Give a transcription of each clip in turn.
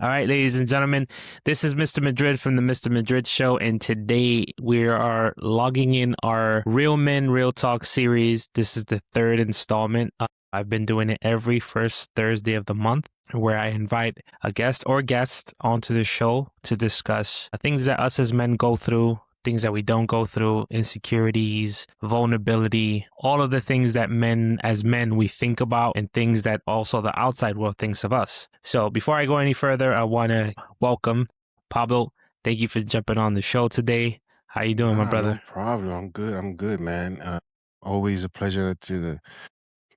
All right, ladies and gentlemen, this is Mr. Madrid from the Mr. Madrid Show, and today we are logging in our Real Men, Real Talk series. This is the third installment. I've been doing it every first Thursday of the month, where I invite a guest or guests onto the show to discuss things that us as men go through, things that we don't go through, insecurities, vulnerability, all of the things that as men, we think about and things that also the outside world thinks of us. So before I go any further, I want to welcome Pablo. Thank you for jumping on the show today. How you doing, my No brother? problem. I'm good, man. Always a pleasure to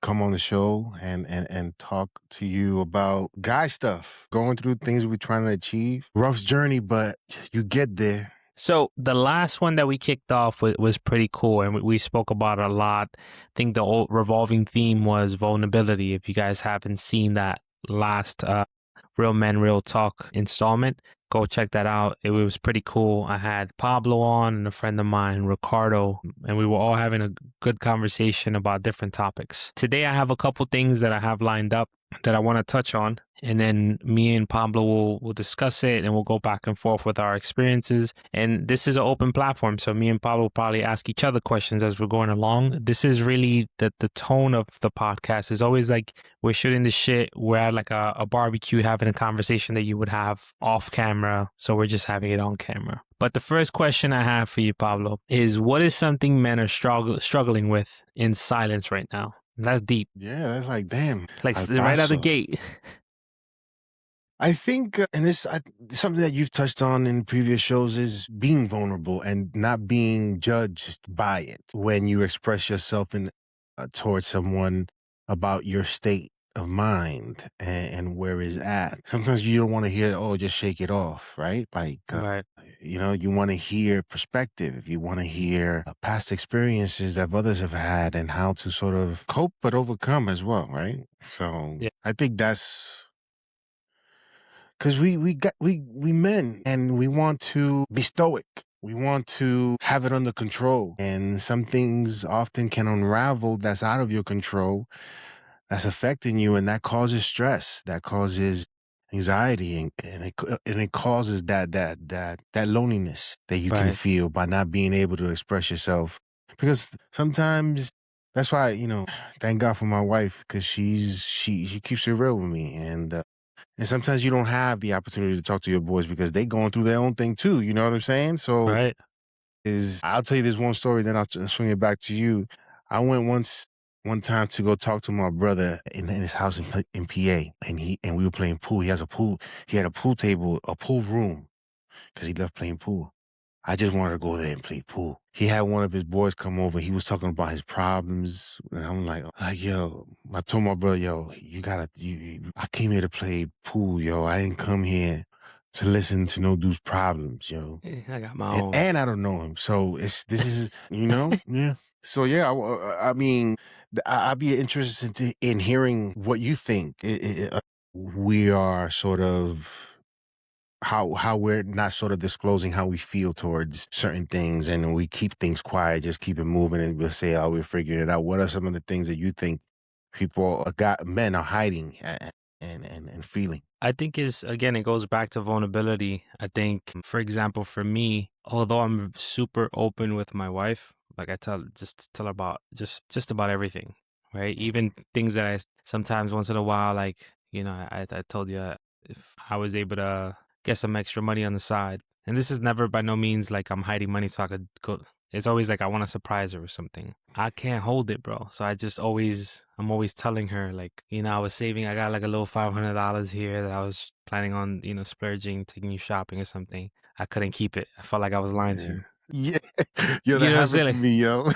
come on the show and talk to you about guy stuff. Going through things we're trying to achieve. Rough journey, but you get there. So the last one that we kicked off with was pretty cool, and we spoke about it a lot. I think the old revolving theme was vulnerability. If you guys haven't seen that last Real Men, Real Talk installment, go check that out. It was pretty cool. I had Pablo on and a friend of mine, Ricardo, and we were all having a good conversation about different topics. Today, I have a couple things that I have lined up that I want to touch on, and then me and Pablo will discuss it, and we'll go back and forth with our experiences. And this is an open platform, so me and Pablo will probably ask each other questions as we're going along. This is really the tone of the podcast is always like we're shooting the shit. We're at like a barbecue having a conversation that you would have off camera, so we're just having it on camera. But the first question I have for you, Pablo, is what is something men are struggling with in silence right now? That's deep. Yeah, that's like, damn. Like Al right out the paso. gate. I think, and this something that you've touched on in previous shows is being vulnerable and not being judged by it when you express yourself in towards someone about your state of mind and where it's at. Sometimes you don't want to hear, "Oh, just shake it off," right? Like, Right. you want to hear perspective. You want to hear past experiences that others have had and how to sort of cope but overcome as well, right? So Yeah. I think that's because we men and we want to be stoic. We want to have it under control. And some things often can unravel that's out of your control, that's affecting you, and that causes stress, that causes anxiety, and it causes that loneliness that you can Right. feel by not being able to express yourself. Because sometimes that's why, thank God for my wife, because she keeps it real with me. And sometimes you don't have the opportunity to talk to your boys because they going through their own thing too. You know what I'm saying? So Right. I'll tell you this one story, then I'll swing it back to you. I went one time to go talk to my brother in his house in PA, and we were playing pool. He has a pool. He had a pool table, a pool room, because he loved playing pool. I just wanted to go there and play pool. He had one of his boys come over. He was talking about his problems, and I'm like, yo. I told my brother, yo, I came here to play pool, yo. I didn't come here to listen to no dude's problems, yo. I got my And own. and I don't know him, so this is yeah. So yeah, I mean, I'd be interested in hearing what you think. We are sort of how we're not sort of disclosing how we feel towards certain things, and we keep things quiet, just keep it moving, and we'll say, "Oh, we're figuring it out." What are some of the things that you think men are hiding and feeling? I think again, it goes back to vulnerability. I think, for example, for me, although I'm super open with my wife, like I tell her about just about everything, right? Even things that I sometimes once in a while, like, I told you if I was able to get some extra money on the side. And this is never by no means like I'm hiding money so I could go. It's always like I want to surprise her or something. I can't hold it, bro. So I'm always telling her, like, I was saving, I got like a little $500 here that I was planning on, splurging, taking you shopping or something. I couldn't keep it. I felt like I was lying to Yeah, you. yeah, yo, You that know what I'm happened saying? to me, yo.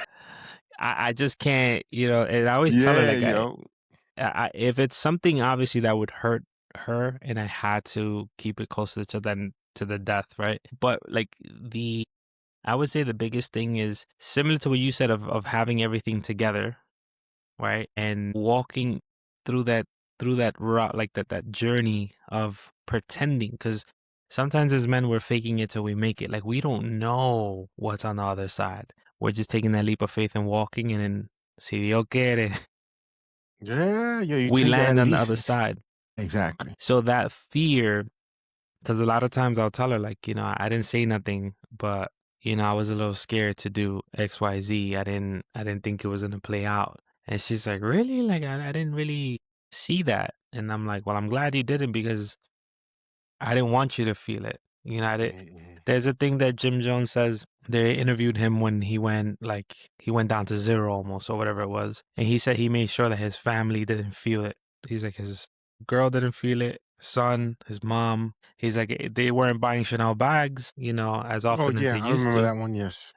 I just can't, and I always tell her, Yeah, like, yo. if it's something obviously that would hurt her and I had to keep it close to each other and to the death, right? But like I would say the biggest thing is similar to what you said of having everything together, right? And walking through that route, like that journey of pretending, because sometimes as men we're faking it till we make it. Like we don't know what's on the other side. We're just taking that leap of faith and walking, and then si Dios quiere, Yeah, yo, you we take that land on the lease. other side. Exactly. So that fear Because a lot of times I'll tell her, like, I didn't say nothing, but, I was a little scared to do XYZ. I didn't think it was going to play out. And she's like, really? Like, I didn't really see that. And I'm like, well, I'm glad you didn't because I didn't want you to feel it. Mhm. There's a thing that Jim Jones says. They interviewed him when he went down to zero almost or whatever it was. And he said he made sure that his family didn't feel it. He's like, his girl didn't feel it, his son, his mom. He's like, they weren't buying Chanel bags, as Oh often as they yeah, I used remember to, that one. Yes.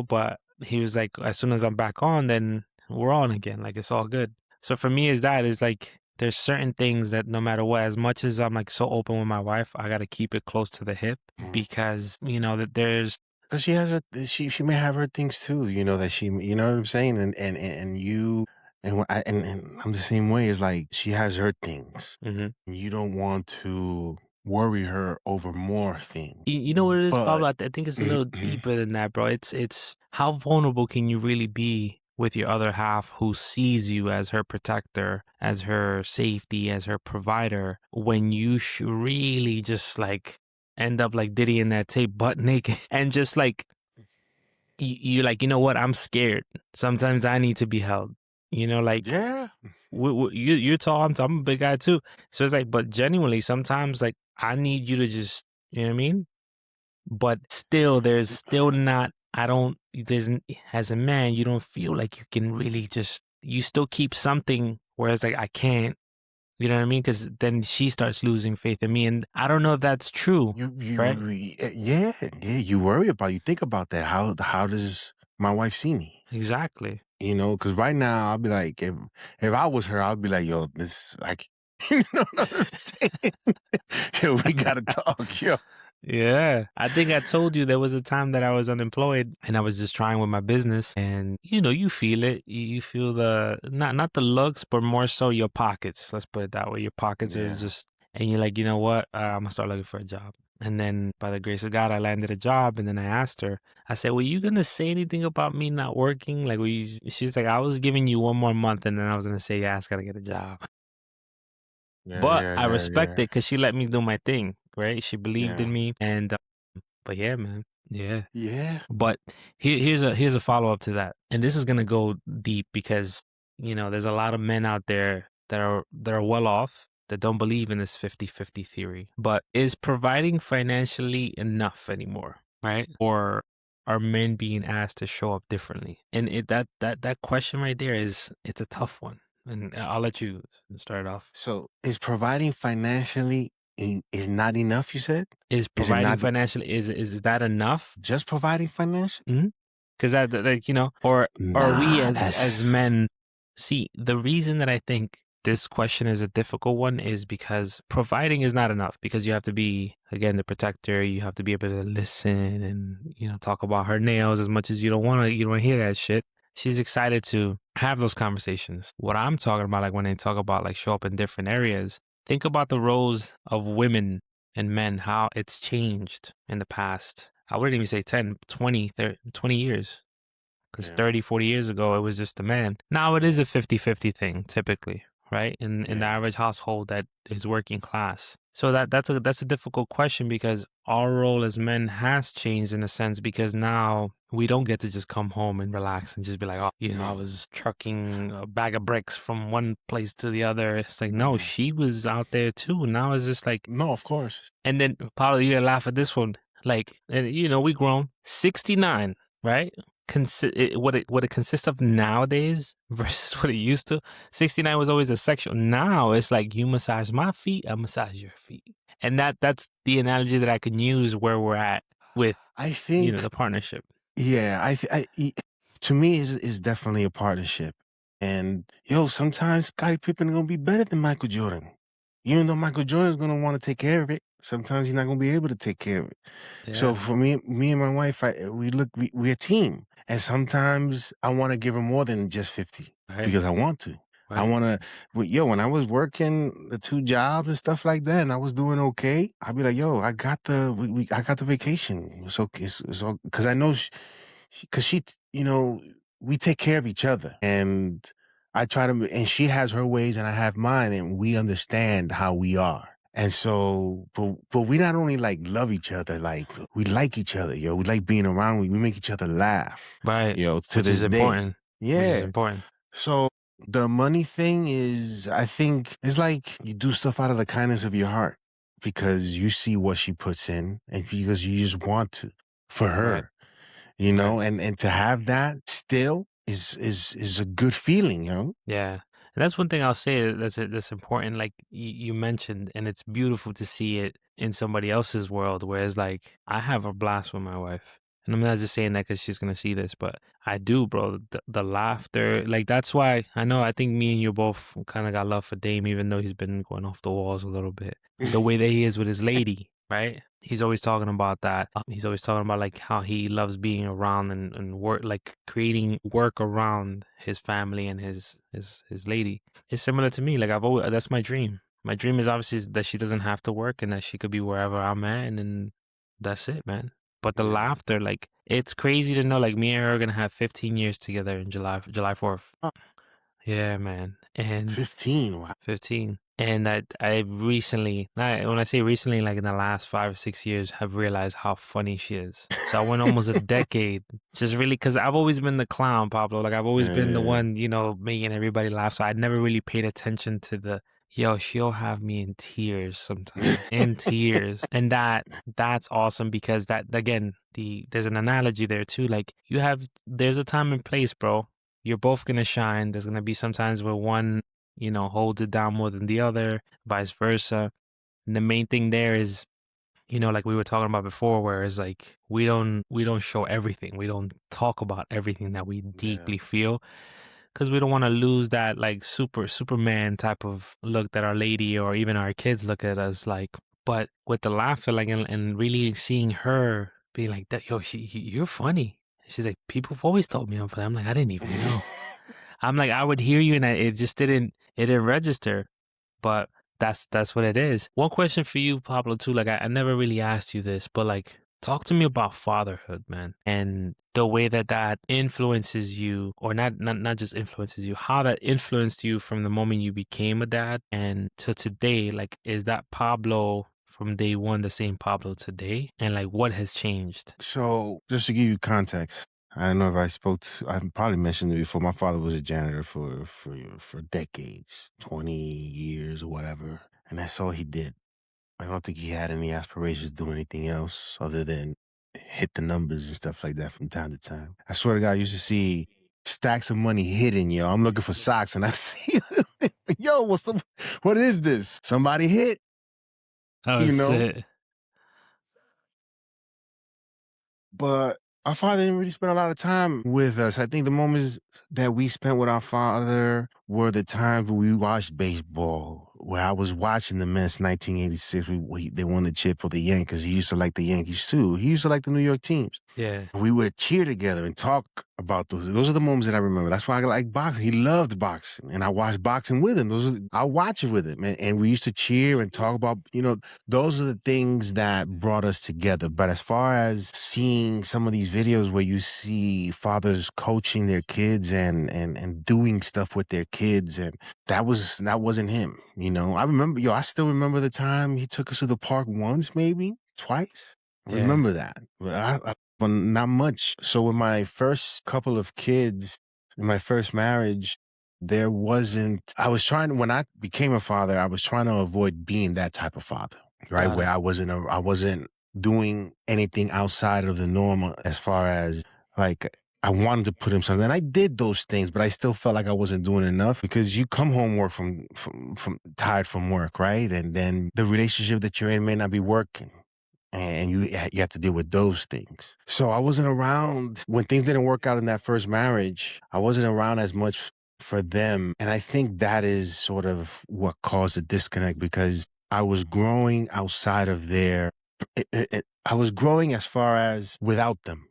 but he was like, as soon as I'm back on, then we're on again. Like, it's all good. So for me, is like, there's certain things that no matter what, as much as I'm like so open with my wife, I got to keep it close to the hip because, that there's, Because she has her, she may have her things too. That she, you know what I'm saying, and you, and I'm the same way. It's like she has her things. Mhm. And you don't want to worry her over more things. You know what it is, But Pablo? I think it's a little deeper than that, bro. It's how vulnerable can you really be with your other half who sees you as her protector, as her safety, as her provider, when you should really just like end up like Diddy in that tape, butt naked, and just like you're like, you know what? I'm scared. Sometimes I need to be held. Like yeah, you're tall. I'm a big guy too. So it's like, but genuinely, sometimes like I need you to just, you know what I mean? But still, there's still not, I don't, as a man, you don't feel like you can really just, you still keep something, whereas like, I can't, you know what I mean? Because then she starts losing faith in me. And I don't know if that's true, right? yeah, you worry about, you think about that. How does my wife see me? Exactly. Because right now I'll be like, if I was her, I'd be like, yo, this like, you know what I'm saying? Yo, we gotta talk, yo. Yeah. I think I told you there was a time that I was unemployed and I was just trying with my business and you feel it. You feel the not the looks, but more so your pockets. Let's put it that way. Your pockets are Yeah. just and you're like, you know what? I'm gonna start looking for a job. And then by the grace of God, I landed a job and then I asked her, I said, were you gonna say anything about me not working? Like she's like, I was giving you one more month and then I was gonna say, yeah, I gotta get a job. Yeah, But yeah, I yeah, respect yeah, it because she let me do my thing, right? She believed in yeah. me and but yeah, man. Yeah. Yeah. But here's a follow up to that. And this is gonna go deep because, there's a lot of men out there that are well off that don't believe in this 50-50 theory. But is providing financially enough anymore? Right? Or are men being asked to show up differently? And that question right there it's a tough one. And I'll let you start off. So is providing financially is not enough, you said? Is Is it providing not financially is that enough? just providing financially? Because that like or we Nah, as that's men see the reason that I think this question is a difficult one is because providing is not enough because you have to be again the protector. You have to be able to listen and talk about her nails as much as you don't want to hear that shit. She's excited to have those conversations. What I'm talking about, like when they talk about like show up in different areas, think about the roles of women and men, how it's changed in the past. I wouldn't even say 10, 20, 30, 20 years. Because yeah, 30, 40 years ago, it was just a man. Now it is a 50-50 thing, typically, right? In the yeah. average household that is working class. So that's a difficult question because our role as men has changed in a sense because now we don't get to just come home and relax and just be like, oh, I No. was trucking a bag of bricks from one place to the other. It's like, no, Mm-mm. she was out there too. Now it's just like, No, of course. and then Paulo, you gonna laugh at this one. Like, and we grown 69, right? What it consists of nowadays versus what it used to. 69 was always a sexual. Now it's like you massage my feet, I massage your feet, and that's the analogy that I can use where we're at with I think the partnership. yeah, to me is definitely a partnership. And yo, sometimes Scottie Pippen gonna be better than Michael Jordan. Even though Michael Jordan's gonna want to take care of it, sometimes he's not gonna be able to take care of it. So Yeah, for me and my wife, we're a team. And sometimes I want to give her more than just 50 right, because I want to. I right. want to, when I was working the two jobs and stuff like that, and I was doing okay, I'd be like, yo, I got I got the vacation. So it's all, because I know, because we take care of each other. And I try to, and she has her ways and I have mine, and we understand how we are. And so, but we not only like love each other, like we like each other, yo. We like being around. We make each other laugh, Right. yo, to Which is this day. important. Which is Yeah. important. So the money thing is, I think, it's like you do stuff out of the kindness of your heart because you see what she puts in and because you just want to for Right. her, you Right. know, and to have that still is a good feeling, yo. Yeah. And that's one thing I'll say that's important. Like you mentioned, and it's beautiful to see it in somebody else's world. Whereas, like, I have a blast with my wife, and I'm not just saying that because she's gonna see this, but I do, bro. The laughter, like, that's why I know. I think me and you both kind of got love for Dame, even though he's been going off the walls a little bit. The way that he is with his lady, right? He's always talking about that. He's always talking about like how he loves being around and work, like creating work around his family and his lady. It's similar to me. Like, I've always, that's my dream. My dream is obviously that she doesn't have to work and that she could be wherever I'm at, and then that's it, man. But the Yeah. laughter, like, it's crazy to know, like, me and her are gonna have 15 years together in July 4th. Oh, Yeah, man. And 15. Wow. 15. And I recently, when I say recently, like in the last 5 or 6 years, have realized how funny she is. So I went almost a decade, just really, because I've always been the clown, Pablo. Like, I've always been the Yeah. one, making everybody laugh. So I'd never really paid attention to yo, she'll have me in tears sometimes, in tears. And that's awesome because that, again, there's an analogy there too. Like, there's a time and place, bro. You're both gonna shine. There's gonna be some times where one holds it down more than the other, vice versa. And the main thing there is, like we were talking about before, where it's like we don't show everything. We don't talk about everything that we Yeah. deeply feel because we don't want to lose that like Superman type of look that our lady or even our kids look at us like. But with the laughter, like, and really seeing her be like that, yo, you're funny. She's like, people have always told me I'm funny. I'm like, I didn't even know. I'm like, I would hear you, and it just it didn't register. But that's what it is. One question for you, Pablo, too. Like, I never really asked you this, but like, talk to me about fatherhood, man, and the way that influences you, or not just influences you, how that influenced you from the moment you became a dad and to today. Like, is that Pablo from day one the same Pablo today? And like, what has changed? So just to give you context, I don't know if I probably mentioned it before. My father was a janitor for decades, 20 years or whatever. And that's all he did. I don't think he had any aspirations to do anything else other than hit the numbers and stuff like that from time to time. I swear to God, I used to see stacks of money hidden, yo. I'm looking for socks and I see, yo, what is this? Somebody hit, Oh, you know? shit. But our father didn't really spend a lot of time with us. I think the moments that we spent with our father were the times when we watched baseball, where I was watching the Mets 1986. They won the chip for the Yankees. He used to like the Yankees too. He used to like the New York teams. Yeah. We would cheer together and talk about those. Those are the moments that I remember. That's why I like boxing. He loved boxing, and I watched boxing with him. I watch it with him, and we used to cheer and talk about. Those are the things that brought us together. But as far as seeing some of these videos where you see fathers coaching their kids and doing stuff with their kids, and that wasn't him. I remember, I still remember the time he took us to the park once, maybe twice. I Yeah. remember that. But not much. So with my first couple of kids, in my first marriage, I was trying, when I became a father, I was trying to avoid being that type of father, right? Got Where it. I wasn't doing anything outside of the norm as far as like, I wanted to put him something. And I did those things, but I still felt like I wasn't doing enough because you come home work from tired from work, right? And then the relationship that you're in may not be working and you have to deal with those things. So I wasn't around when things didn't work out in that first marriage. I wasn't around as much for them, and I think that is sort of what caused the disconnect because I was growing outside of I was growing as far as without them,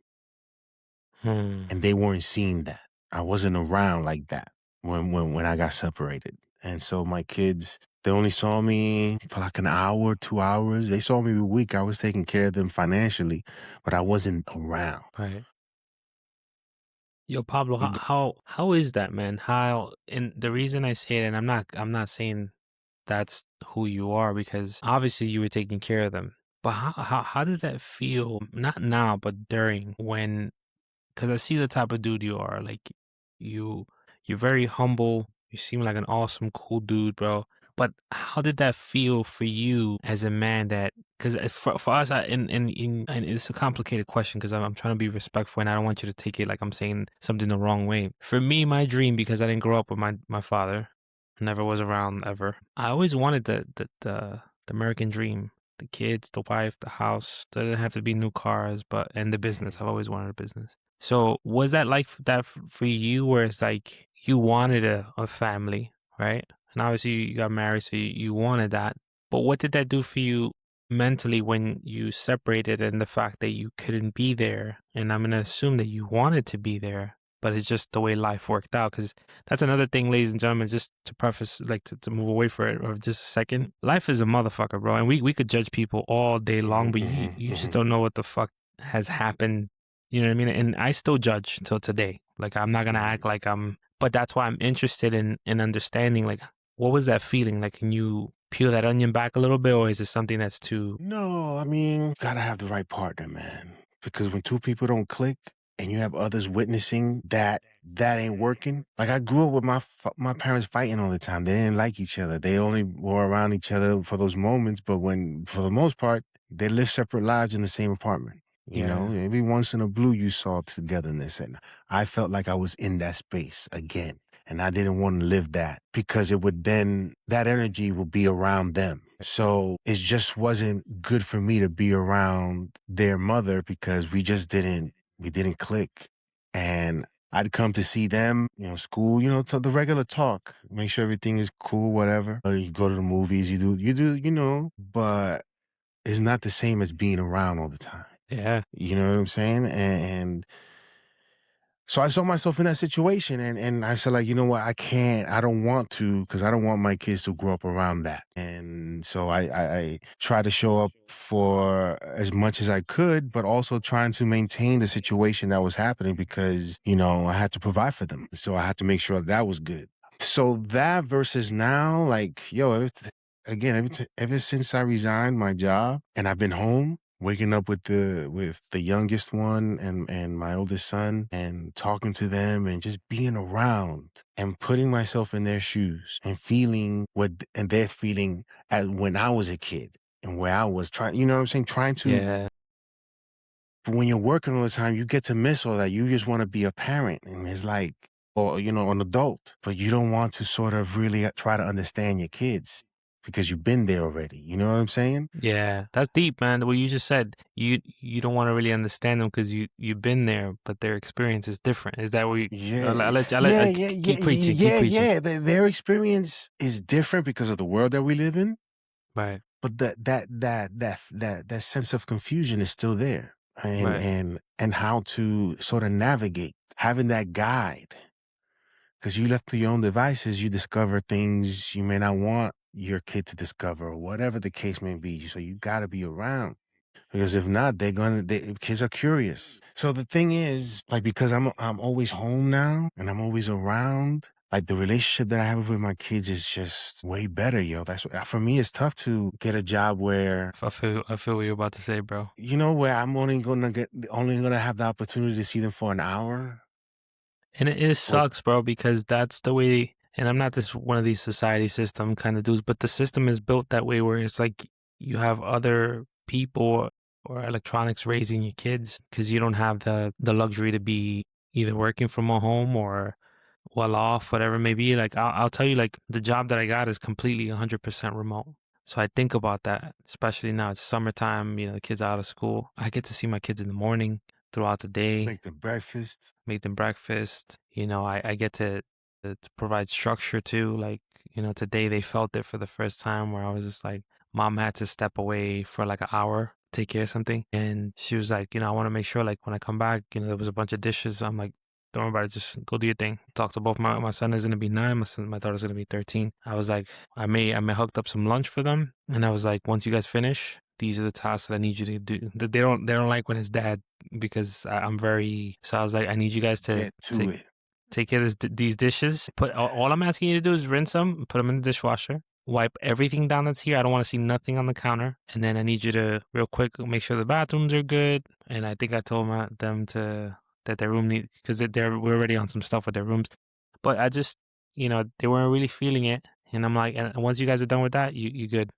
Hmm. and they weren't seeing that. I wasn't around like that when I got separated. And so my kids, they only saw me for like an hour, 2 hours. They saw me a week. I was taking care of them financially, but I wasn't around. Right. Yo, Pablo, It how is that, man? How, and the reason I say it, and I'm not saying that's who you are because obviously you were taking care of them. But how does that feel? Not now, but during when, because I see the type of dude you are. Like you, you're very humble. You seem like an awesome, cool dude, bro. But how did that feel for you as a man? That because for us, and it's a complicated question because I'm trying to be respectful and I don't want you to take it like I'm saying something the wrong way. For me, my dream, because I didn't grow up with my father, never was around ever. I always wanted the American dream. The kids, the wife, the house. There didn't have to be new cars, but and the business. I've always wanted a business. So was that like that for you, where it's like you wanted a family, right? And obviously you got married, so you wanted that. But what did that do for you mentally when you separated and the fact that you couldn't be there? And I'm gonna assume that you wanted to be there, but it's just the way life worked out. Because that's another thing, ladies and gentlemen, just to preface, like to move away for it or just a second. Life is a motherfucker, bro. And we could judge people all day long, but you just don't know what the fuck has happened. You know what I mean? And I still judge till today. Like I'm not gonna act like but that's why I'm interested in understanding, like, what was that feeling? Like, can you peel that onion back a little bit, or is it something that's too? No, I mean, gotta have the right partner, man. Because when two people don't click and you have others witnessing that ain't working. Like I grew up with my parents fighting all the time. They didn't like each other. They only were around each other for those moments. But when, for the most part, they lived separate lives in the same apartment. You know, Yeah, every once in a blue, you saw togetherness, and I felt like I was in that space again. And I didn't want to live that because it would then, that energy would be around them. So it just wasn't good for me to be around their mother because we didn't click. And I'd come to see them, you know, school, you know, to the regular talk, make sure everything is cool, whatever. You go to the movies, you know, but it's not the same as being around all the time. yeah, You know what I'm saying? And so I saw myself in that situation, and I said, like, you know what, I don't want to, because I don't want my kids to grow up around that. And so I try to show up for as much as I could, but also trying to maintain the situation that was happening because, you know, I had to provide for them. So I had to make sure that was good. So that versus now, like, yo, again, ever since I resigned my job and I've been home, waking up with the youngest one and my oldest son and talking to them and just being around and putting myself in their shoes and feeling what and they're feeling as when I was a kid and where I was trying, you know what I'm saying? Trying to, yeah, but when you're working all the time, you get to miss all that. You just want to be a parent and it's like, or, you know, an adult, but you don't want to sort of really try to understand your kids because you've been there already. You know what I'm saying? yeah. That's deep, man. What you just said, you don't want to really understand them because you've been there, but their experience is different. Is that what you? Yeah, I yeah, yeah, yeah, keep preaching, keep yeah, preaching. yeah. Their experience is different because of the world that we live in, Right, but that sense of confusion is still there, right. and how to sort of navigate having that guide. Because you left to your own devices, you discover things you may not want your kid to discover, or whatever the case may be. So you got to be around. Because if not, kids are curious. So the thing is, like, because I'm always home now and I'm always around, like the relationship that I have with my kids is just way better, yo. For me, it's tough to get a job where, I feel what you're about to say, bro. you know, where I'm only gonna have the opportunity to see them for an hour. And it Or sucks, bro, because that's the way. And I'm not this one of these society system kind of dudes, but the system is built that way where it's like you have other people or electronics raising your kids because you don't have the luxury to be either working from a home or well off, whatever it may be. Like I'll tell you, like the job that I got is completely 100% remote. So I think about that, especially now it's summertime. You know, the kids are out of school. I get to see my kids in the morning, throughout the day, make the breakfast. make them breakfast. You know, I get to provide structure too. Like, you know, today they felt it for the first time where I was just like, mom had to step away for like an hour, take care of something. And she was like, you know, I want to make sure like when I come back, you know, there was a bunch of dishes. I'm like, don't worry about it. Just go do your thing. Talk to both my son is going to be 9. My daughter's going to be 13. I was like, I may hooked up some lunch for them. And I was like, once you guys finish, these are the tasks that I need you to do. They don't like when it's dad because I'm very, so I was like, I need you guys to Get to it. take care of these dishes. All I'm asking you to do is rinse them, put them in the dishwasher, wipe everything down that's here. I don't want to see nothing on the counter. And then I need you to real quick make sure the bathrooms are good. And I think I told them to that their room need because we're already on some stuff with their rooms. But I just they weren't really feeling it. And I'm like, and once you guys are done with that, you good.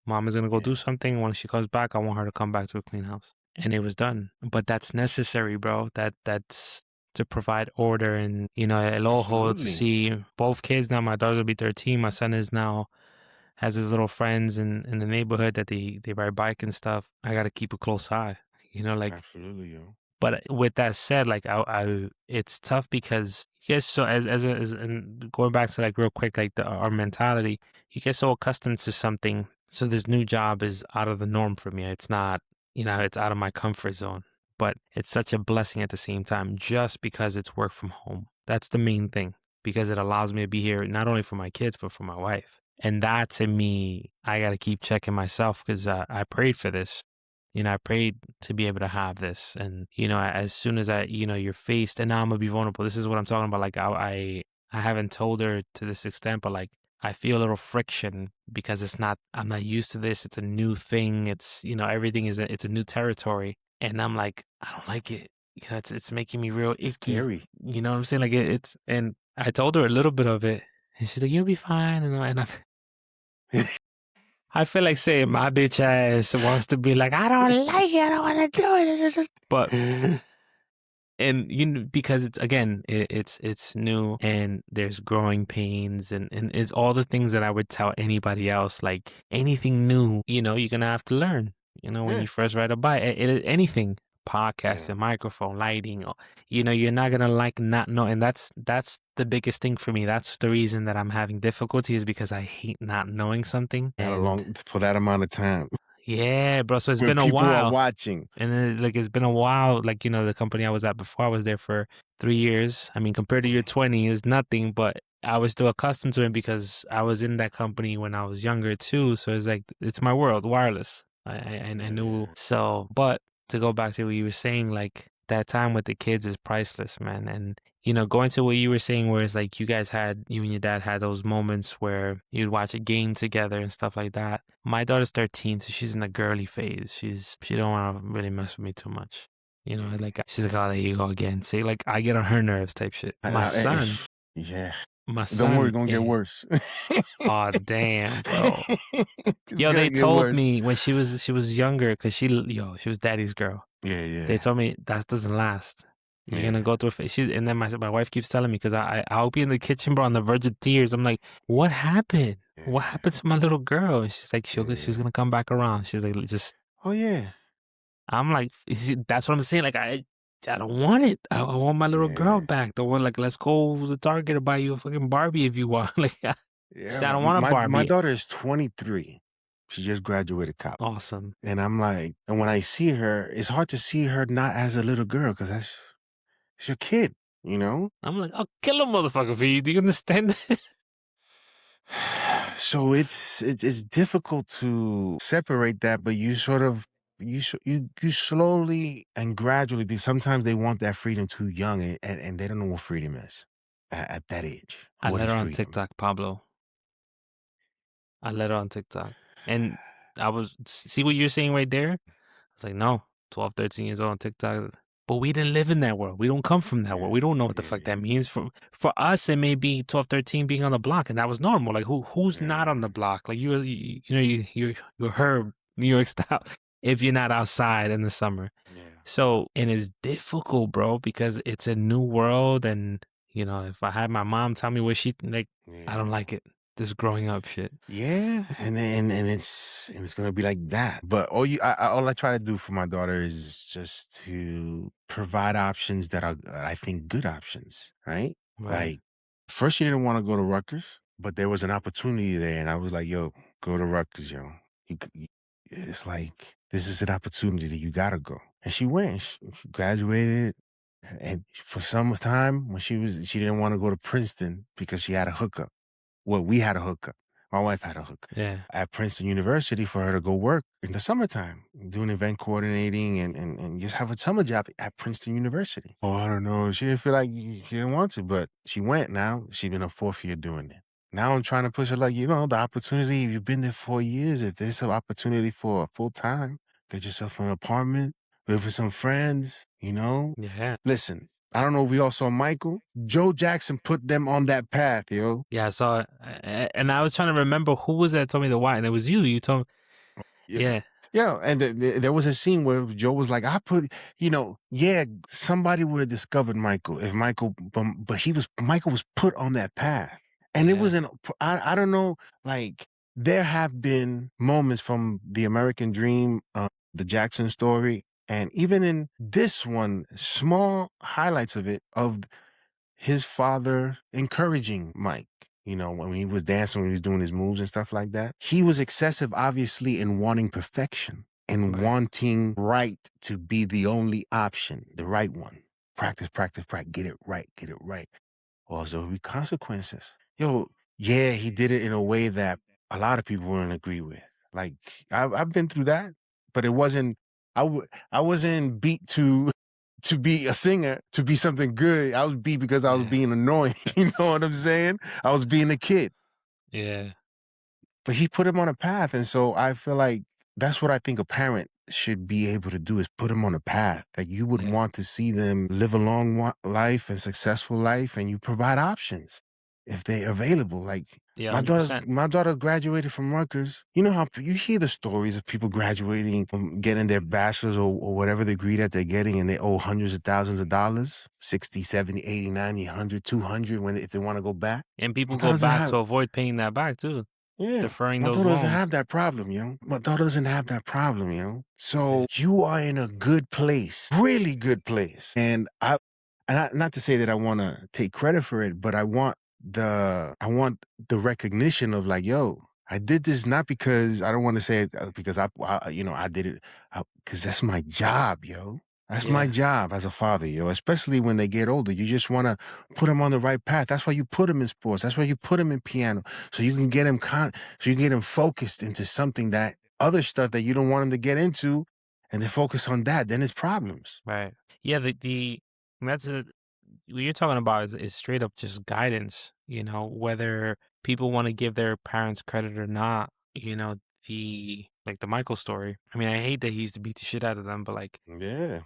Mom is gonna go do Yeah, something. When she comes back, I want her to come back to a clean house. And it was done. But that's necessary, bro. That's to provide order and el ojo to absolutely. see both kids now. My daughter will be 13. My son is now has his little friends in the neighborhood that they ride bike and stuff. I got to keep a close eye. Like Absolutely, yo. but with that said, like I it's tough because you get so as and going back to like real quick, like our mentality, you get so accustomed to something. So this new job is out of the norm for me. It's not, it's out of my comfort zone. But it's such a blessing at the same time, just because it's work from home. That's the main thing because it allows me to be here not only for my kids but for my wife. And that to me, I got to keep checking myself because I prayed for this. I prayed to be able to have this. And, as soon as you're faced, and now I'm gonna be vulnerable. This is what I'm talking about. Like I haven't told her to this extent, but like I feel a little friction because I'm not used to this. It's a new thing. It's, everything it's a new territory. And I'm like, I don't like it. It's making me real It's icky. scary. You know what I'm saying? Like and I told her a little bit of it and she's like, you'll be fine. I feel like saying my bitch ass wants to be like, I don't like it. I don't want to do it. But and because it's again it's new and there's growing pains and it's all the things that I would tell anybody else, like anything new, you're gonna have to learn, when Yeah, you first ride a bike, anything, podcast yeah. and microphone lighting, or you're not gonna like not know. And that's the biggest thing for me. That's the reason that I'm having difficulty, is because I hate not knowing something. That And along for that amount of time yeah, bro, so it's when been a people are while. watching. And then, like, it's been a while. Like, the company I was at before, I was there for 3 years. I mean, compared to your 20 is nothing, but I was still accustomed to it because I was in that company when I was younger too. So it's like, it's my world, wireless. I Yeah, knew. yeah, So, but to go back to what you were saying, like that time with the kids is priceless, man. And, going to what you were saying, where it's like you and your dad had those moments where you'd watch a game together and stuff like that. My daughter's 13, so she's in the girly phase. She don't want to really mess with me too much. Like she's like, oh, there you go again. See, like I get on her nerves type shit. yeah. Yeah. My Don't worry, son, gonna get worse. oh damn, bro. It's Yo, gonna they get told worse. me when she was younger, cause she was daddy's girl. Yeah, They yeah, told me that doesn't last. You're yeah, gonna go through a phase. And then my wife keeps telling me, because I'll be in the kitchen, bro, on the verge of tears. I'm like, what happened? What yeah, happened to my little girl? And she's like, she's yeah. gonna come back around. She's like, just. Oh yeah, I'm like, you see, that's what I'm saying. Like I don't want it. I want my little girl yeah, back. The one, like, let's go to Target to buy you a fucking Barbie if you want. Like, she yeah. said, I don't want a My Barbie. daughter is 23. She just graduated college. Awesome. And I'm like, and when I see her, it's hard to see her not as a little girl because it's your kid, you know? I'm like, I'll kill a motherfucker for you. Do you understand this? So it's difficult to separate that, but you sort of you slowly and gradually, because sometimes they want that freedom too young, and they don't know what freedom is at that age. I What let is her on freedom? TikTok, Pablo. I let her on TikTok. And I was, see what you're saying right there? I was like, no, 12, 13 years old on TikTok. But we didn't live in that world. We don't come from that world. Yeah, We don't know what the fuck yeah, that means. For us, it may be 12, 13 being on the block, and that was normal. Like who's not on yeah, the block? Like you're Herb, New York style, if you're not outside in the summer. yeah, So, and it's difficult, bro, because it's a new world. And, if I had my mom tell me what she, like, I don't yeah. like it. This growing up shit. Yeah, and it's gonna be like that. But all I try to do for my daughter is just to provide options that I think good options, right? Right. Like first she didn't want to go to Rutgers, but there was an opportunity there, and I was like, "Yo, go to Rutgers, yo." It's like this is an opportunity that you gotta go, and she went. She graduated, and for some time when she didn't want to go to Princeton because she had a hookup. Well, we had a hookup. My wife had a hookup Yeah. at Princeton University for her to go work in the summertime, doing event coordinating and just have a summer job at Princeton University. Oh, I don't know. She didn't feel like she didn't want to, but she went now. She's in her fourth year doing it. Now I'm trying to push it like, the opportunity, if you've been there 4 years, if there's some opportunity for full time, get yourself an apartment, live with some friends, Yeah. Listen, I don't know if we all saw Michael. Joe Jackson put them on that path, yo. Yeah, I saw it. And I was trying to remember who was that told me the why, and it was you. You told me. Yeah. Yeah. Yeah, and there was a scene where Joe was like, "I put, yeah, somebody would have discovered Michael if Michael, but Michael was put on that path, and it Yeah. wasn't. I don't know, like there have been moments from the American Dream, the Jackson story, and even in this one, small highlights of it of his father encouraging Mike. When he was dancing, when he was doing his moves and stuff like that. He was excessive, obviously, in wanting perfection and Right. wanting right to be the only option, the right one. Practice, practice, practice. Get it right. Or there will be consequences. Yo, yeah, he did it in a way that a lot of people wouldn't agree with. Like I've been through that, but it wasn't. I wasn't beat to be a singer, to be something good. I was beat because I was Yeah. being annoying. You know what I'm saying? I was being a kid. Yeah. But he put him on a path, and so I feel like that's what I think a parent should be able to do is put them on a path that you would Yeah. want to see them live a long life, a successful life, and you provide options if they're available. Like Yeah. my daughter's 100%. my daughter graduated from Rutgers. You know how you hear the stories of people graduating from getting their bachelor's or whatever degree that they're getting, and they owe hundreds of thousands of dollars, 60, 70, 80, 90, 100, 200 if they want to go back. And My people daughter go doesn't back have to avoid paying that back too, yeah. deferring My those daughter doesn't have loans. that problem, My daughter doesn't have that problem, Yeah. So you are in a good place, really good place. Not to say that I want to take credit for it, but I want the recognition of like, yo, I did this not because I don't want to say it because I did it because that's my job, yo. That's my Yeah. job as a father, yo. Especially when they get older, you just want to put them on the right path. That's why you put them in sports. That's why you put them in piano, so you can get them so you can get them focused into something that other stuff that you don't want them to get into, and they focus on that. Then it's problems. Right. Yeah. The that's what you're talking about is straight up just guidance. Whether people want to give their parents credit or not. The Michael story. I mean, I hate that he used to beat the shit out of them, but like, Yeah.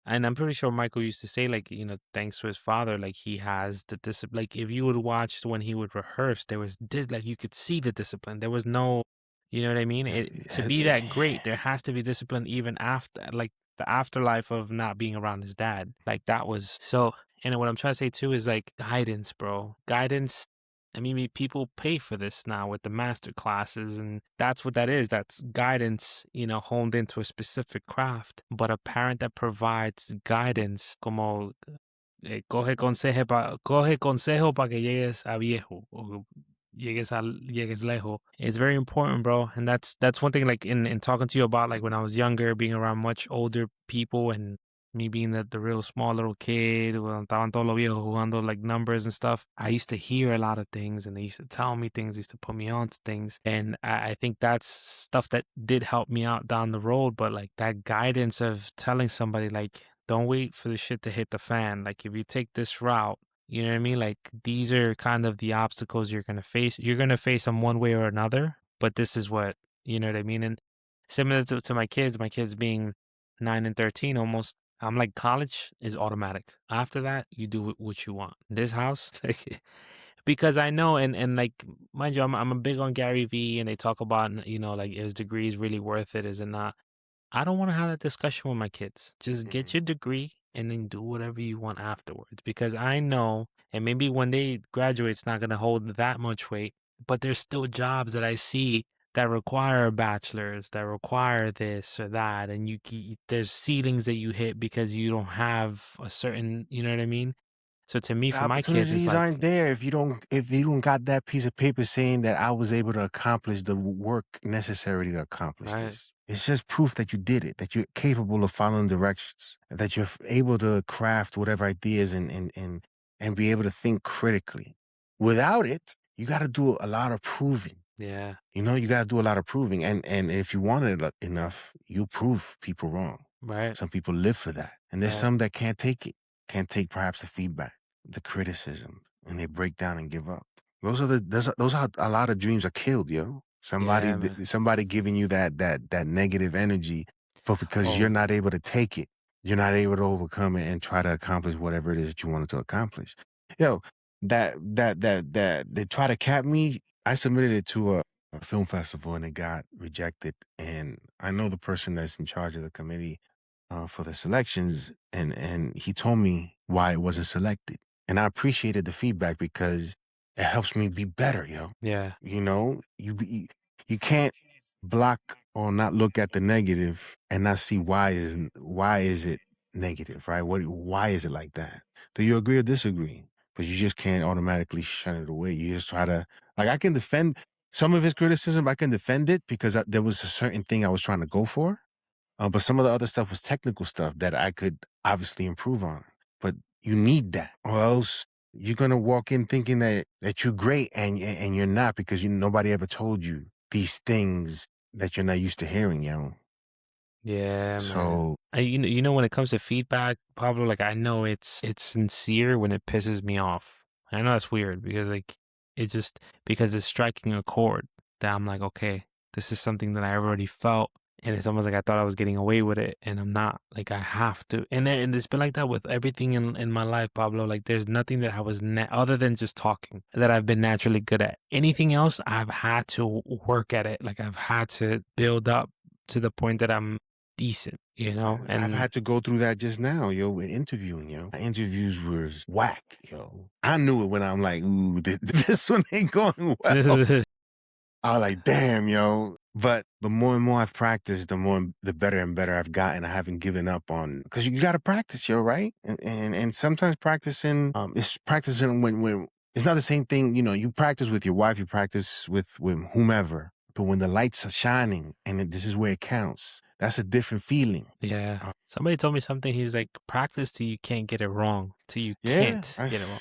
and I'm pretty sure Michael used to say, like, thanks to his father, like he has the discipline. Like if you would watch when he would rehearse, there was like you could see the discipline. There was no, you know what I mean? To be that great, there has to be discipline even after, like the afterlife of not being around his dad. Like that was so. And what I'm trying to say too is like guidance, bro. Guidance. I mean, people pay for this now with the master classes, and that's what that is. That's guidance, honed into a specific craft. But a parent that provides guidance, como coge consejo para que llegues a viejo o llegues lejos. It's very important, bro. And that's one thing. Like in talking to you about like when I was younger, being around much older people and me being the real small little kid, when estaban todos los viejos jugando like numbers and stuff, I used to hear a lot of things and they used to tell me things, they used to put me on to things. And I think that's stuff that did help me out down the road. But like that guidance of telling somebody, like, don't wait for the shit to hit the fan. Like, if you take this route, you know what I mean? Like, these are kind of the obstacles you're going to face. You're going to face them one way or another, but this is what, you know what I mean? And similar to my kids being 9 and 13 almost, I'm like, college is automatic. After that, you do what you want. This house, like, because I know, and like, mind you, I'm a big on Gary Vee, and they talk about, like, is degrees really worth it? Is it not? I don't want to have that discussion with my kids. Just get Mhm. your degree and then do whatever you want afterwards. Because I know, and maybe when they graduate, it's not going to hold that much weight, but there's still jobs that I see that require a bachelor's, that require this or that. And there's ceilings that you hit because you don't have a certain, you know what I mean? So to me, The for my kids, it's opportunities like, aren't there if you don't got that piece of paper saying that I was able to accomplish the work necessary to accomplish right, this. It's just proof that you did it, that you're capable of following directions, that you're able to craft whatever ideas and be able to think critically. Without it, you got to do a lot of proving. yeah, You got to do a lot of proving, and if you want it enough, you prove people wrong. right, Some people live for that, and there's right. some that can't take it, can't take perhaps the feedback, the criticism, and they break down and give up. Those are a lot of dreams are killed, yo. Yeah, man. Somebody giving you that negative energy, but because you're Oh, not able to take it, you're not able to overcome it and try to accomplish whatever it is that you wanted to accomplish. Yo, that they try to cap me. I submitted it to a film festival and it got rejected. And I know the person that's in charge of the committee for the selections, and he told me why it wasn't selected. And I appreciated the feedback because it helps me be better, yo. yeah. You know, you can't block or not look at the negative and not see why is it negative, right? Why is it like that? Do you agree or disagree? But you just can't automatically shun it away. You just try to like I can defend some of his criticism. I can defend it because there was a certain thing I was trying to go for. But some of the other stuff was technical stuff that I could obviously improve on. But you need that, or else you're gonna walk in thinking that you're great and you're not because nobody ever told you these things that you're not used to hearing, yo. Yeah, man. So You know, when it comes to feedback, Pablo, like I know it's sincere when it pisses me off. I know that's weird because like it's just because it's striking a chord that I'm like, okay, this is something that I already felt, and it's almost like I thought I was getting away with it, and I'm not. Like I have to, and it's been like that with everything in my life, Pablo. Like there's nothing that I was other than just talking that I've been naturally good at. Anything else, I've had to work at it. Like I've had to build up to the point that I'm decent, you know? I've And had to go through that just now, yo, with interviewing, yo. My interviews was whack, yo. I knew it when I'm like, ooh, this one ain't going well. I was like, damn, yo. But the more and more I've practiced, the better and better I've gotten. I haven't given up on because you gotta practice, yo, right? And sometimes practicing it's practicing when it's not the same thing, you practice with your wife, you practice with whomever. But when the lights are shining and this is where it counts, that's a different feeling. yeah. Somebody told me something. He's like, practice till you can't get it wrong, till you Yeah, can't get it wrong.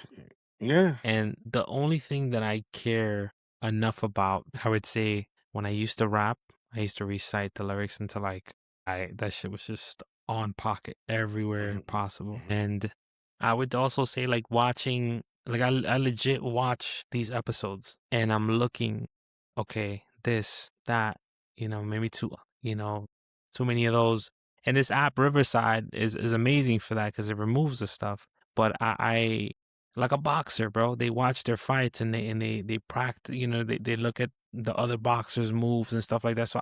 yeah. And the only thing that I care enough about, I would say, when I used to rap, I used to recite the lyrics until like that shit was just on pocket everywhere Mhm, possible. mhm. And I would also say like watching, like I legit watch these episodes and I'm looking, okay, this, that, maybe too many of those. And this app Riverside is amazing for that because it removes the stuff. But I like a boxer, bro. They watch their fights and they practice. They look at the other boxers' moves and stuff like that. So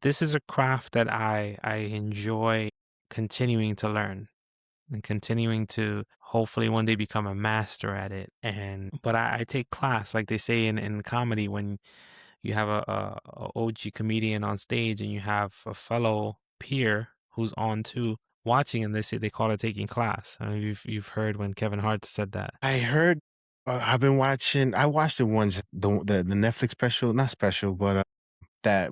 this is a craft that I enjoy continuing to learn and continuing to hopefully one day become a master at it. But I take class, like they say in comedy, when you have a OG comedian on stage and you have a fellow peer who's on too watching, and they call it taking class. I mean, you've heard when Kevin Hart said that. I heard I've been watching I watched it once, the Netflix special, not special, but that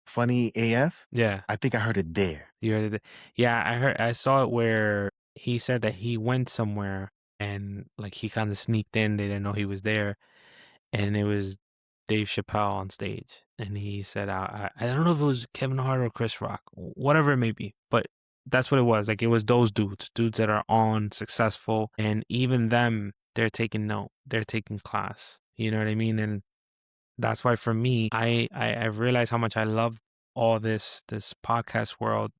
Funny AF? Yeah, I think I heard it there. you heard it. Yeah, I saw it where he said that he went somewhere and like he kind of sneaked in. They didn't know he was there, and it was Dave Chappelle on stage, and he said, I don't know if it was Kevin Hart or Chris Rock, whatever it may be, but that's what it was. Like it was those dudes that are on successful, and even them, they're taking note, they're taking class. You know what I mean? And that's why for me, I realized how much I love all this podcast world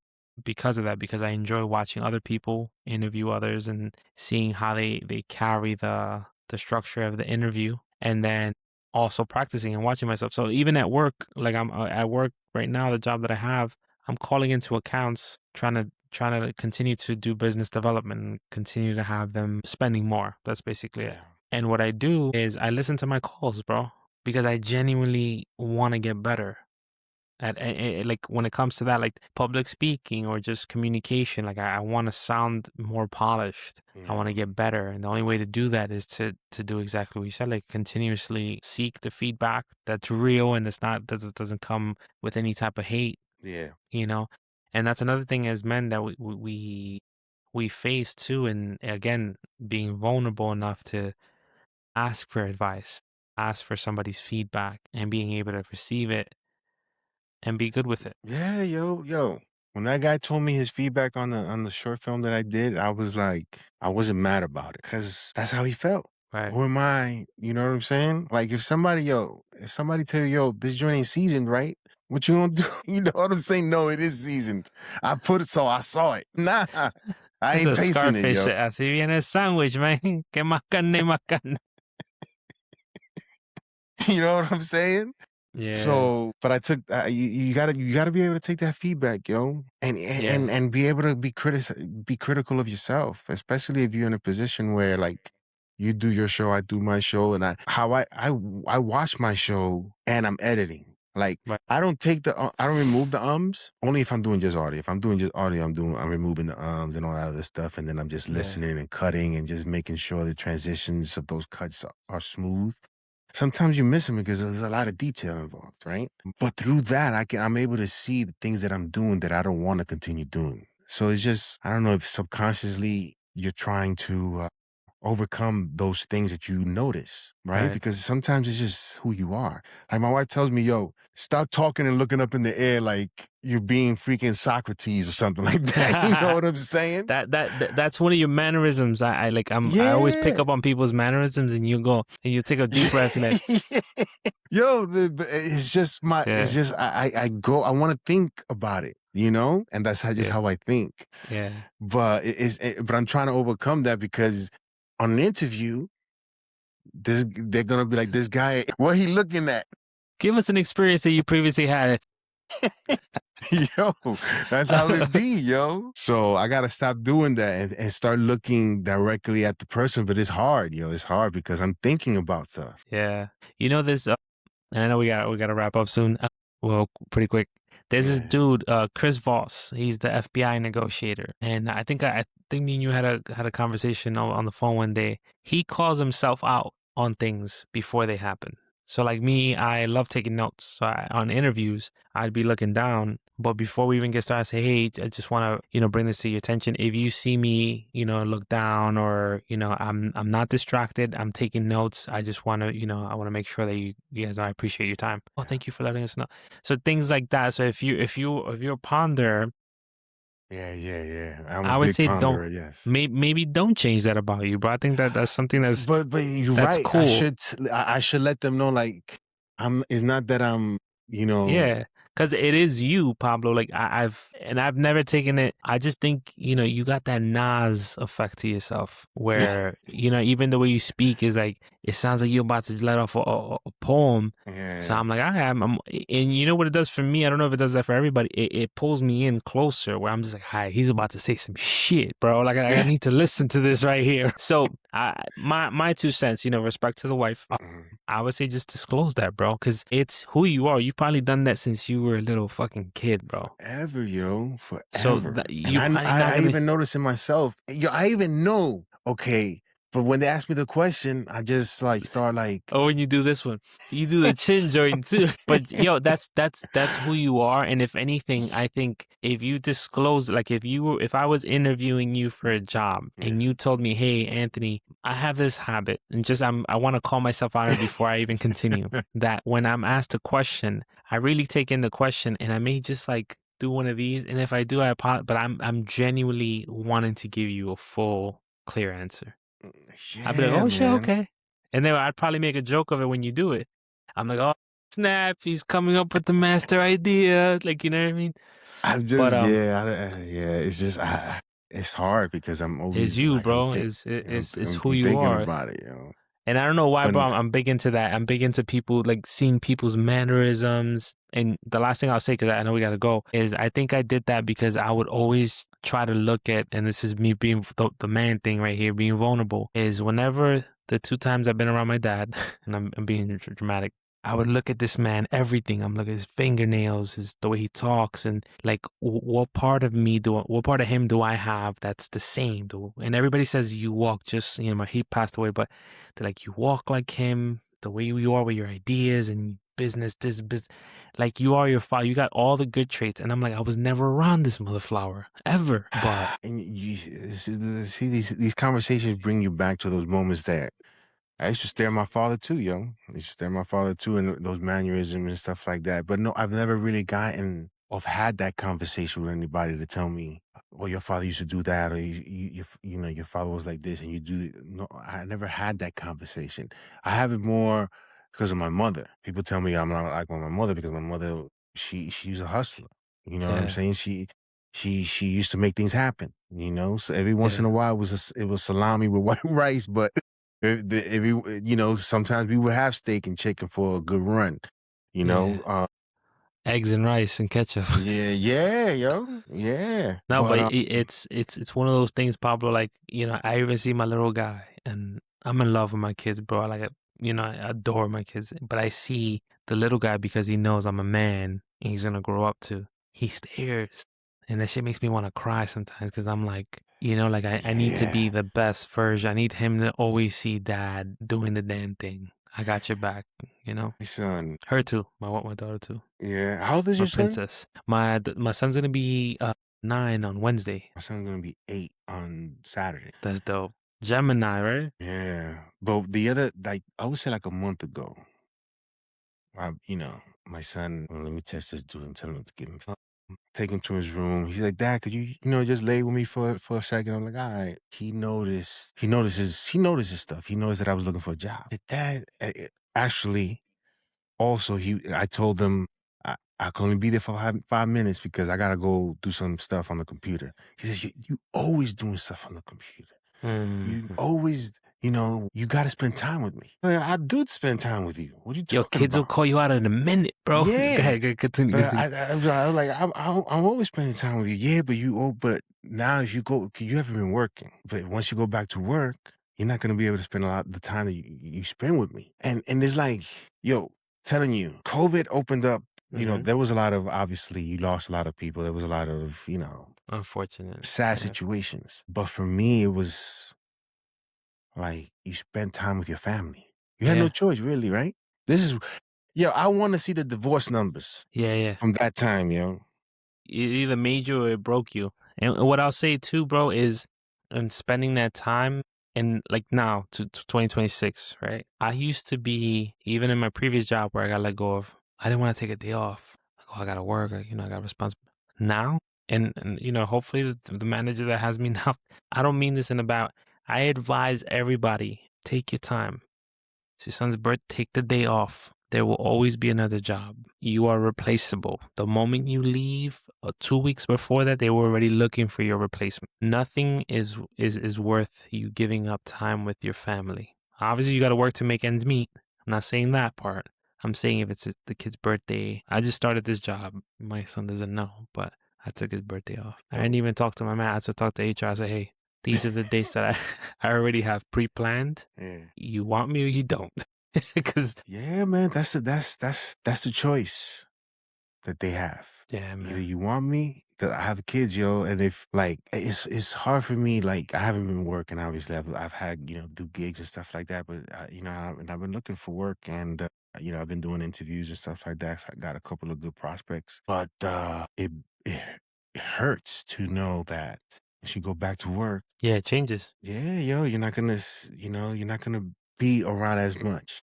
because of that, because I enjoy watching other people interview others and seeing how they carry the structure of the interview, and then also practicing and watching myself. So even at work, like I'm at work right now, the job that I have, I'm calling into accounts, trying to continue to do business development and continue to have them spending more. That's basically it. Yeah. And what I do is I listen to my calls, bro, because I genuinely want to get better like when it comes to that, like public speaking or just communication. Like I want to sound more polished. I want Yeah. to get better, and the only way to do that is to do exactly what you said, like continuously seek the feedback that's real and it's not doesn't come with any type of hate, Yeah. you know. And that's another thing as men that we face too, and again, being vulnerable enough to ask for advice, ask for somebody's feedback, and being able to receive it and be good with it. Yeah, yo. When that guy told me his feedback on the short film that I did, I was like, I wasn't mad about it because that's how he felt. Right. Who am I? You know what I'm saying? Like if somebody tell you, yo, this joint ain't seasoned, right? What you gonna do? You know what I'm saying? No, it is seasoned. I put it so I saw it. Nah, I That's ain't a tasting it, Scarface yo. shit. Así viene el sandwich, man. Que más carne, más carne. You know what I'm saying? Yeah. So, but I took you gotta be able to take that feedback, yo, Yeah. and be able to be critical of yourself, especially if you're in a position where like you do your show, I do my show, and I watch my show and I'm editing. Like Right. I don't remove the ums only if I'm doing just audio. If I'm doing just audio, I'm removing the ums and all that other stuff, and then I'm just Yeah. listening and cutting and just making sure the transitions of those cuts are smooth. Sometimes you miss them because there's a lot of detail involved, right? But through that, I'm able to see the things that I'm doing that I don't want to continue doing. So it's just, I don't know if subconsciously you're trying to overcome those things that you notice, right? Right. Because sometimes it's just who you are. Like my wife tells me, yo, stop talking and looking up in the air like you're being freaking Socrates or something like that. You know what I'm saying? That's one of your mannerisms. I like I always pick Yeah. up on people's mannerisms, and you go and you take a deep breath and like, Yo, it's just yeah, I go, I want to think about it, you know, and that's just yeah, how I think. yeah. But but I'm trying to overcome that because on an interview, they're gonna be like, this guy, what he looking at? Give us an experience that you previously had. Yo, that's how it be, yo. So I gotta stop doing that and start looking directly at the person. But it's hard, yo. It's hard because I'm thinking about stuff. Yeah, you know this. And I know we got to wrap up soon. Well, pretty quick. There's this Yeah. dude, Chris Voss. He's the FBI negotiator, and I think me and you had a conversation on the phone one day. He calls himself out on things before they happen. So like me, I love taking notes. So on interviews, I'd be looking down, but before we even get started, I say, hey, I just want to bring this to your attention. If you see me, look down, or I'm not distracted. I'm taking notes. I just want to I want to make sure that you guys know I appreciate your time. Oh, thank you for letting us know. So things like that. So if you're a ponder, Yeah. I'm a I would big say don't ponderer, yes. maybe don't change that about you, bro. I think that's something But you're that's right. I cool. should I should let them know like it's not that I'm, you know, Yeah, because it is you, Pablo. Like I've never taken it. I just think you got that Nas effect to yourself, where even the way you speak is like it sounds like you're about to let off a poem. So yeah. I'm like, and you know what it does for me? I don't know if it does that for everybody. It pulls me in closer, where I'm just like, hi, he's about to say some shit, bro. Like I need to listen to this right here. So my 2 cents, respect to the wife. Mhm. I would say just disclose that, bro, because it's who you are. You've probably done that since you were a little fucking kid, bro. Forever, yo, So forever. And you're probably not I gonna. even notice in myself, yo, I even know, okay, but when they ask me the question, I just like start like Oh, when you do this one, you do the chin joint too. But yo, that's who you are. And if anything, I think if you disclose, like if I was interviewing you for a job and yeah. you told me, hey, Anthony, I have this habit, and I want to call myself out on it before I even continue. That when I'm asked a question, I really take in the question, and I may just like do one of these. And if I do, I apologize. But I'm genuinely wanting to give you a full, clear answer. I'd be like, Yeah, oh shit, man. okay. And then I'd probably make a joke of it when you do it. I'm like, oh snap, he's coming up with the master idea. Like, you know what I mean? I'm But just yeah, it's just it's hard because I'm it's always you, like bro. It's who I'm you thinking are. about it, you know. And I don't know why, But bro. I'm big into that. I'm big into people like seeing people's mannerisms. And the last thing I'll say, because I know we got to go, is I think I did that because I would always try to look at, and this is me being the man thing right here, being vulnerable, is whenever the 2 times I've been around my dad, and I'm being dramatic, I would look at this man, everything. I'm looking at his fingernails, the way he talks, and like what part of what part of him do I have that's the same? And everybody says you walk just, he passed away, but they're like, you walk like him, the way you are with your ideas and business, like you are your father. You got all the good traits. And I'm like, I was never around this mother flower ever, but and you see these conversations bring you back to those moments that I used to stare at my father too, yo. I used to stare at my father too, and those mannerisms and stuff like that. But no, I've never really gotten or had that conversation with anybody to tell me well, your father used to do that, or you know, your father was like this, and you do. No, I never had that conversation. I have it more because of my mother. People tell me I'm not like my mother because my mother, she was a hustler. You know what I'm Yeah, saying? She used to make things happen. You know, so every once in yeah, a while it was salami with white rice, but you know, sometimes we would have steak and chicken for a good run. You yeah. know, Eggs and rice and ketchup. yeah, yeah, yo, yeah, No, but um, it's one of those things, Pablo. Like, I even see my little guy, and I'm in love with my kids, bro. Like, I adore my kids. But I see the little guy because he knows I'm a man and he's gonna grow up to. He stares, and that shit makes me want to cry sometimes because I'm like, like I need to be yeah. the best version. I need him to always see dad doing the damn thing. I got your back, you know. My son. Her too. My daughter too. Yeah. How old is My your son? princess. My son's gonna be 9 on Wednesday. My son's gonna be 8 on Saturday. That's dope. Gemini, right? Yeah. But the other, like, I would say like a month ago, you know, my son, well, let me test this dude and tell him to give him, take him to his room. He's like, Dad, could you know, just lay with me for a second? I'm like, all right. He notices stuff. He noticed that I was looking for a job. Dad, actually, also, I told them I can only be there for 5 minutes because I gotta go do some stuff on the computer. He says, you always doing stuff on the computer. You Mhm. always, you know, you gotta spend time with me. Like, I do spend time with you. What are you Yo, talking kids will about? call you out in a minute, bro. Go Yeah. ahead, continue, But continue. I was like, I'm always spending time with you. Yeah, but now if you go, 'cause you haven't been working. But once you go back to work, you're not gonna be able to spend a lot of the time that you spend with me. And it's like, yo, telling you, COVID opened up. You know, Hmm. there was a lot of, obviously you lost a lot of people. There was a lot of, you know, Unfortunate. sad Yeah. situations. But for me, it was like you spend time with your family. You had no Yeah. choice, really, right? This is, yo, I want to see the divorce numbers Yeah. Yeah. from that time, yo. It either made you or it broke you. And what I'll say too, bro, is in spending that time and like now to 2026, right? I used to be, even in my previous job where I got let go of, I didn't want to take a day off. Like, oh, I got to work. I got responsibility. Now, and hopefully the manager that has me now, I don't mean this in about, I advise everybody, take your time. It's your son's birth, take the day off. There will always be another job. You are replaceable. The moment you leave, 2 weeks before that, they were already looking for your replacement. Nothing is worth you giving up time with your family. Obviously, you got to work to make ends meet. I'm not saying that part. I'm saying if it's the kid's birthday, I just started this job. My son doesn't know, but I took his birthday off. I didn't Yo. even talk to my man. I had to talk to HR. I said, hey, these are the dates that I already have pre-planned. Yeah. You want me or you don't? Because Yeah, man, that's the choice that they have. yeah, Either man. you want me, cause I have kids, yo, and if like it's hard for me. Like I haven't been working. Obviously, I've had, you know, do gigs and stuff like that. But you know, and I've been looking for work, and you know, I've been doing interviews and stuff like that. So I got a couple of good prospects, but it it hurts to know that once you go back to work, Yeah, it changes. yeah, yo, you're not gonna, you know, you're not gonna be around as much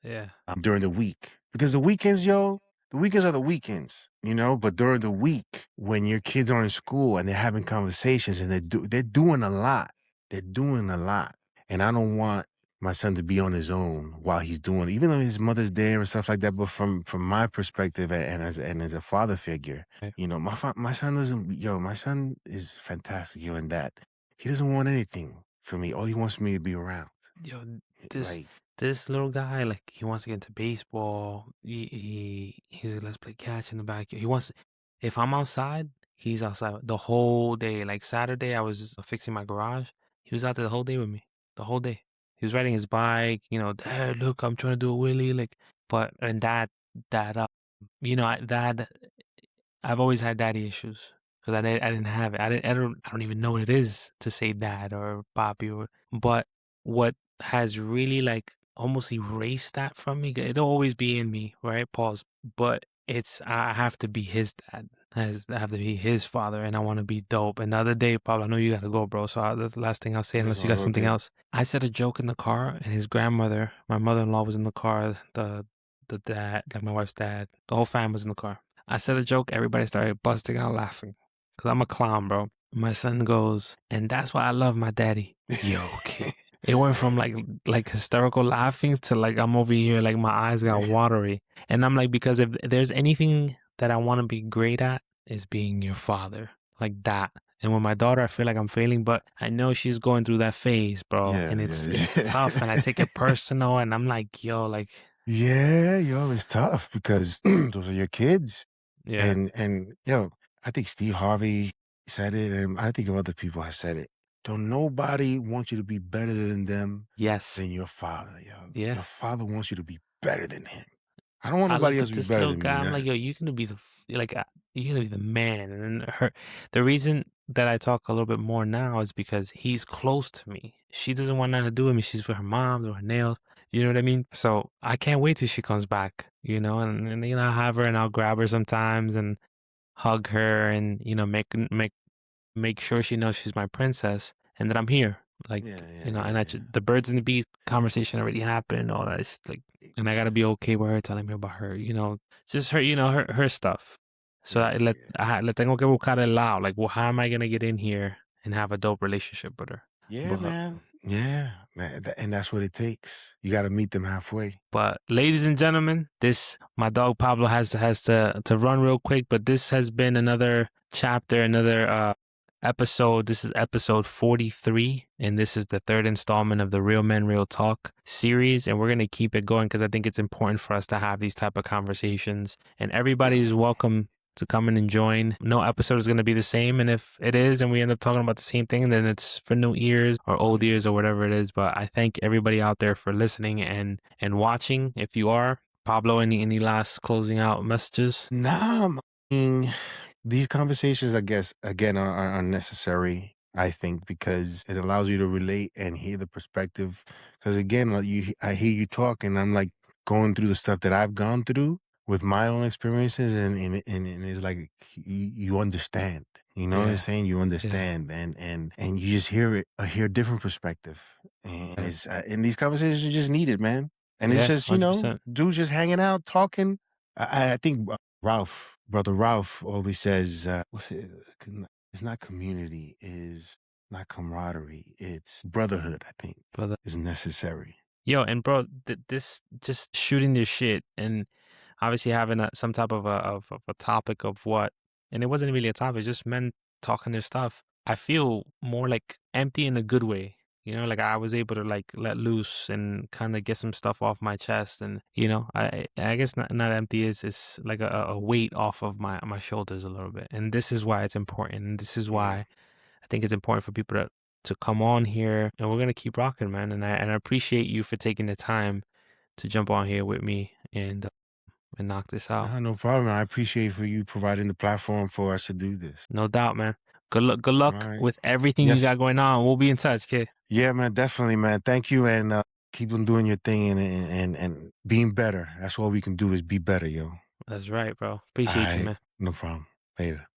Yeah. during the week. Because the weekends, yo, the weekends are the weekends, you know. But during the week, when your kids are in school and they're having conversations and they're doing a lot, they're doing a lot, and I don't want my son to be on his own while he's doing it, even though his mother's there and stuff like that. But from my perspective and as a father figure, Right. you know, my son doesn't, yo, my son is fantastic, yo, in that he doesn't want anything for me. All he wants me to be around, Yo, this like. this little guy, like he wants to get into baseball. He's like, let's play catch in the backyard. He wants. If I'm outside, he's outside the whole day. Like Saturday, I was just fixing my garage. He was out there the whole day with me. The whole day. He was riding his bike. Dad, look, I'm trying to do a wheelie. Like, but and that that I've always had daddy issues because I didn't have it. I don't even know what it is to say dad or papi but what has really like almost erased that from me. It'll always be in me, right? Pause. But I have to be his dad. I have to be his father, and I want to be dope. And the other day, Pablo, I know you gotta go, bro. So that's the last thing I'll say, It's unless you got all something okay. else. I said a joke in the car, and his grandmother, my mother-in-law, was in the car. The dad, like my wife's dad, the whole fam was in the car. I said a joke, everybody started busting out laughing. because I'm a clown, bro. My son goes, and that's why I love my daddy. Yo, okay. It went from like hysterical laughing to like I'm over here like my eyes got watery. And I'm like, because if there's anything that I want to be great at is being your father. Like that. And with my daughter, I feel like I'm failing, but I know she's going through that phase, bro. Yeah, And yeah, it's tough and I take it yeah. personal and I'm like, yo, like Yeah, yo, it's tough because those are your kids. yeah. And yo, I think Steve Harvey said it, and I think other people have said it. Don't nobody want you to be better than them Yes. than your father, yo. Yeah. Your father wants you to be better than him. I don't want I nobody look else at to be this better little than me, guy. I'm like, man. yo, you're gonna be you're gonna be the man. And then the reason that I talk a little bit more now is because he's close to me. She doesn't want nothing to do with me. She's with her mom or her nails. You know what I mean? So I can't wait till she comes back. And I'll have her and I'll grab her sometimes and hug her and make sure she knows she's my princess and that I'm here. Like, Yeah, yeah, yeah, and yeah. the birds and the bees conversation already happened and all that. It's like, and I gotta be okay with her telling me about her, just her, her stuff. So Yeah, yeah. le tengo que buscar el lado. Like, well, how am I gonna get in here and have a dope relationship with her? Yeah, But man. Yeah, man. And that's what it takes. You got to meet them halfway. But ladies and gentlemen, this my dog Pablo has to run real quick, but this has been another chapter, another episode. This is episode 43, and this is the third installment of the Real Men Real Talk series, and we're gonna keep it going because I think it's important for us to have these type of conversations, and everybody is Definitely. welcome to come in and join. No episode is going to be the same. And if it is, and we end up talking about the same thing, then it's for new ears or old ears or whatever it is. But I thank everybody out there for listening and watching. If you are, Pablo, any last closing out messages? Nah, these conversations, I guess, again, are unnecessary. I think because it allows you to relate and hear the perspective. Because again, I hear you talk, and I'm like going through the stuff that I've gone through with my own experiences, and it's like you understand. You know what I'm Yeah, saying? You yeah, understand, and you just hear it, hear a different perspective, and right. it's and these conversations are just needed, man. And it's Yeah, just 100%. dudes just hanging out, talking. I think brother Ralph always says, what's it? It's not community, is not camaraderie. It's brotherhood, I think, Brother. is necessary. Yo, and bro, this just shooting this shit and obviously having some type of a topic of what, and it wasn't really a topic, just men talking their stuff. I feel more like empty in a good way. Like I was able to like let loose and kind of get some stuff off my chest, and I guess not empty is like a weight off of my shoulders a little bit. And this is why it's important. And this is Yeah. why I think it's important for people to come on here, and we're gonna keep rocking, man. And I appreciate you for taking the time to jump on here with me and knock this out. No problem. I appreciate for you providing the platform for us to do this. No doubt, man. Good All luck right. with everything you Yes. got going on. We'll be in touch, kid. Yeah, man. Definitely, man. Thank you, and keep on doing your thing and being better. That's all we can do is be better, yo. All That's right, bro. Appreciate you, right. man. No problem. Later.